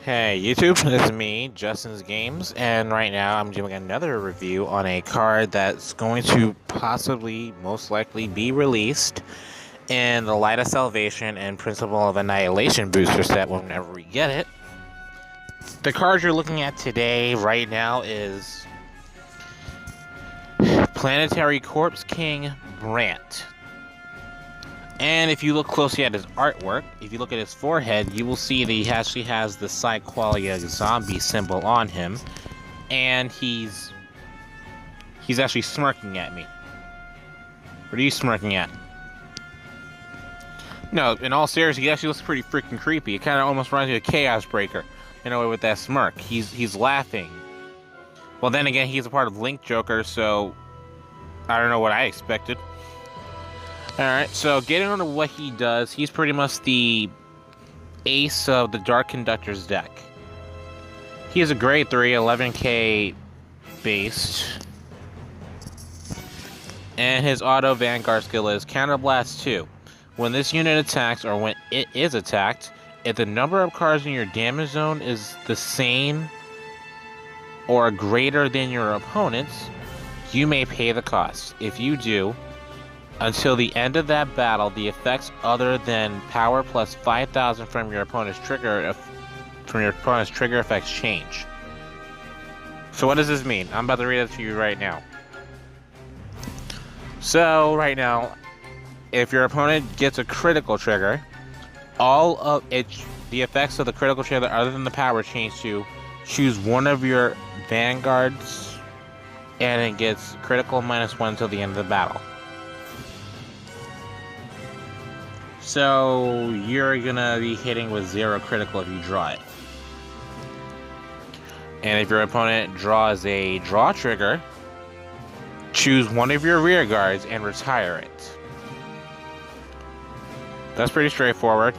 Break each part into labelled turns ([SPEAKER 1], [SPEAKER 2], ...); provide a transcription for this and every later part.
[SPEAKER 1] Hey YouTube, this is me, Justin's Games, and right now I'm doing another review on a card that's going to possibly, most likely, be released in the Light of Salvation and Principle of Annihilation booster set whenever we get it. The card you're looking at today, right now, is Planetary Corpse King Brandt. And if you look closely at his artwork, if you look at his forehead, you will see that he actually has the Psyqualia zombie symbol on him. And he's actually smirking at me. What are you smirking at? No, in all seriousness, he actually looks pretty freaking creepy. It kind of almost reminds me of Chaos Breaker, in a way, with that smirk. He's laughing. Well, then again, he's a part of Link Joker, so I don't know what I expected. Alright, so getting on to what he does, he's pretty much the ace of the Dark Conductor's deck. He is a grade 3, 11k based. And his auto Vanguard skill is Counterblast 2. When this unit attacks, or when it is attacked, if the number of cards in your damage zone is the same or greater than your opponent's, you may pay the cost. If you do, until the end of that battle, the effects other than power plus 5,000 from your opponent's trigger effects change. So what does this mean? I'm about to read it to you right now. So right now, if your opponent gets a critical trigger, all of it, the effects of the critical trigger other than the power change to choose one of your vanguards, and it gets critical -1 until the end of the battle. So you're gonna be hitting with 0 critical if you draw it. And if your opponent draws a draw trigger, choose one of your rear guards and retire it. That's pretty straightforward.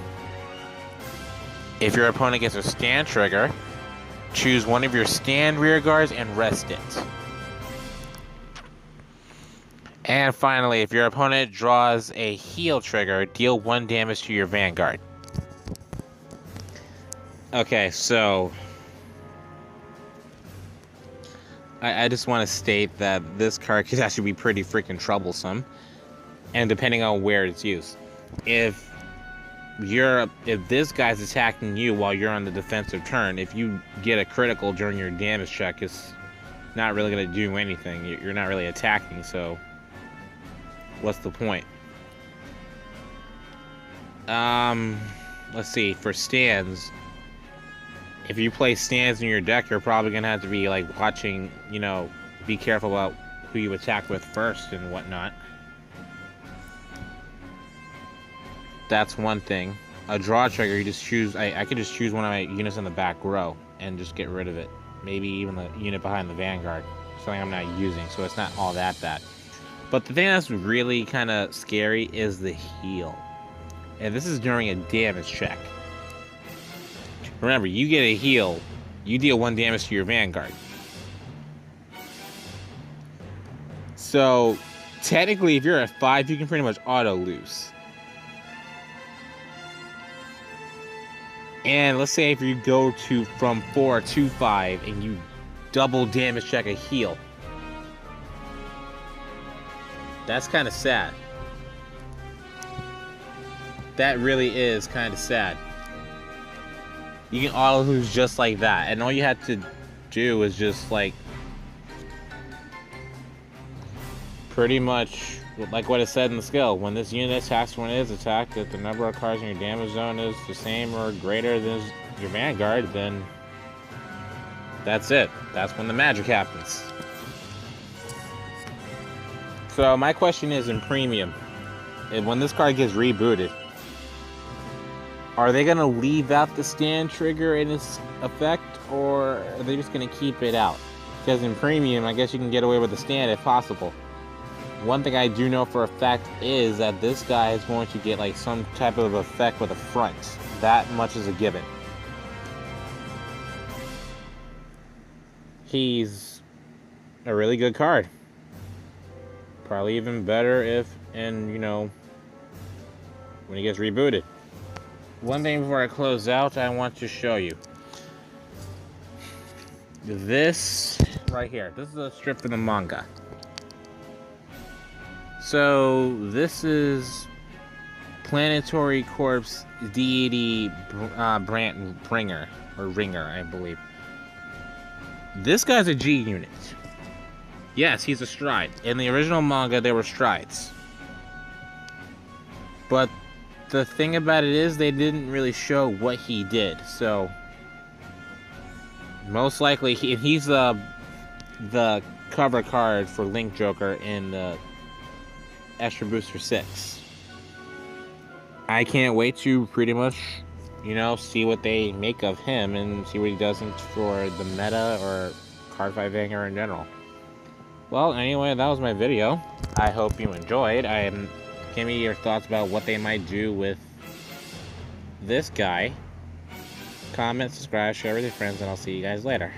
[SPEAKER 1] If your opponent gets a stand trigger, choose one of your stand rear guards and rest it. And finally, if your opponent draws a heal trigger, deal 1 damage to your Vanguard. Okay, so I just want to state that this card could actually be pretty freaking troublesome, and depending on where it's used. If this guy's attacking you while you're on the defensive turn, if you get a critical during your damage check, it's not really going to do anything. You're not really attacking, so what's the point? Let's see, for stands, if you play stands in your deck, you're probably gonna have to be like watching, be careful about who you attack with first and whatnot. That's one thing. A draw trigger, you just choose, I could just choose one of my units in the back row and just get rid of it. Maybe even the unit behind the Vanguard, something I'm not using, so it's not all that bad. But the thing that's really kind of scary is the heal. And this is during a damage check. Remember, you get a heal, you deal 1 damage to your Vanguard. So, technically, if you're at 5, you can pretty much auto-lose. And let's say if you go from 4 to 5 and you double damage check a heal. That's kind of sad. That really is kind of sad. You can auto lose just like that, and all you have to do is just like pretty much like what it said in the skill. When this unit attacks, when it is attacked, if the number of cards in your damage zone is the same or greater than your Vanguard, then that's it. That's when the magic happens. So my question is, in Premium, when this card gets rebooted, are they going to leave out the stand trigger in its effect, or are they just going to keep it out? Because in Premium, I guess you can get away with the stand if possible. One thing I do know for a fact is that this guy is going to get like some type of effect with a front. That much is a given. He's a really good card. Probably even better if, when he gets rebooted. One thing before I close out, I want to show you. this right here. This is a strip from the manga. So this is Planetary Corp's deity Brandt Ringer, I believe. This guy's a G unit. Yes, he's a stride. In the original manga, there were strides. But the thing about it is, they didn't really show what he did. So most likely, he's the cover card for Link Joker in the Extra Booster 6. I can't wait to pretty much, see what they make of him and see what he does for the meta or card fight Vanguard in general. Well, anyway, that was my video. I hope you enjoyed. Give me your thoughts about what they might do with this guy. Comment, subscribe, share with your friends, and I'll see you guys later.